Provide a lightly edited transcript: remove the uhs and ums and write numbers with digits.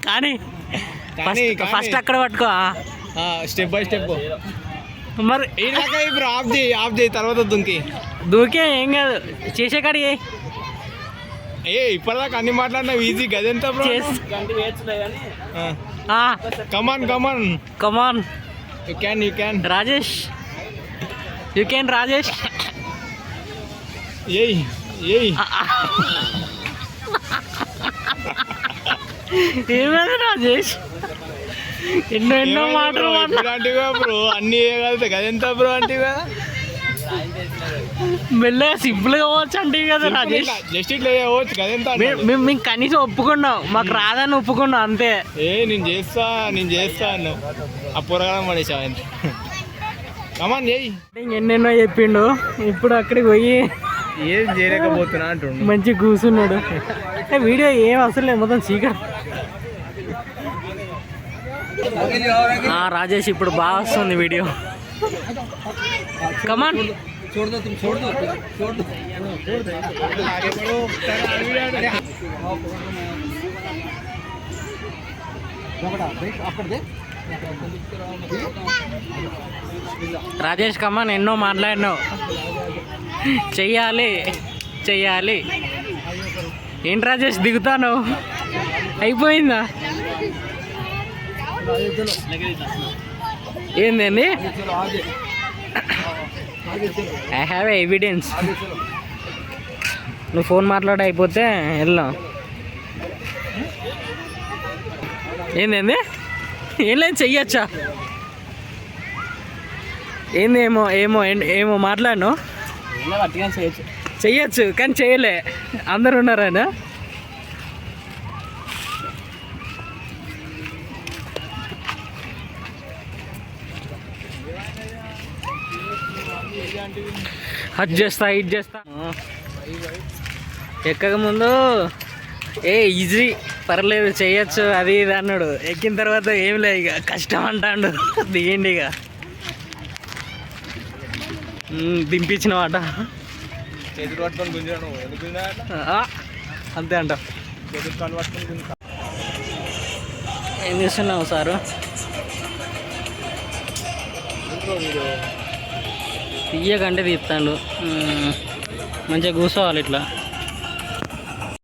కానీ ఫస్ట్ అక్కడ పట్టుకో, స్టెప్ బై స్టెప్. మరి ఇప్పుడు ఆఫ్ చేయి తర్వాత దూకే ఏం కాదు, చేసే కాడికి ఇప్పటిదాకా అన్ని మాట్లాడినావు ఈజీ గదెంత bro. Come on come on come on, you can Rajesh, you can Rajesh. ఏయ్ ఏమైంది రాజేష్, ఎన్నో మాటలు అంటివా బ్రో, అన్ని గదెంత బ్రో అంటివా. మెల్లగా సింపుల్ గా పోవచ్చు అంటే కదా రాజేష్, జస్ట్ ఇట్లా పోవచ్చు గదెంత. మేము కనీసం ఒప్పుకున్నాం, మాకు రాదని ఒప్పుకున్నాం అంతే. నేను చేస్తా అన్న ఆ పొరగడం పడేసావు అంతే. కమాన్ చేయి. ఎన్నెన్నో చెప్పిండు, ఇప్పుడు అక్కడికి పోయి ఏం చేయలేకపోతున్నా అంటుండు. మంచి కూర్చున్నాడు. వీడియో ఏం అసలు లేదు, మొత్తం చీకటి. రాజేష్ ఇప్పుడు బాగా వస్తుంది వీడియో. కమాన్ రాజేష్, కమాన్, ఎన్నో మాట్లాడినావు, చెయ్యాలి. ఏంటి రాజేష్ దిగుతాను, అయిపోయిందా? ఏందండి, ఐ హ్యావ్ ఎవిడెన్స్. నువ్వు ఫోన్ మాట్లాడి అయిపోతే వెళ్దాం. ఏంది ఏం లేదు, చెయ్యొచ్చా? ఏంది ఏమో మాట్లాడను, చెయ్యొచ్చు కానీ చేయలే, అందరు ఉన్నారా? హజ్ చేస్తా, ఇది చేస్తా. ఎక్కక ముందు ఈజీ పర్లేదు చేయొచ్చు అది ఇది అన్నాడు, ఎక్కిన తర్వాత ఏం లేదు ఇక కష్టం అంటాడు. దిగండి ఇక, దింపించిన మాట అంతే అంట. ఏం చేస్తున్నావు సారు? తీయకంటే తీస్తాడు, మంచిగా కూర్చోవాలి ఇట్లా.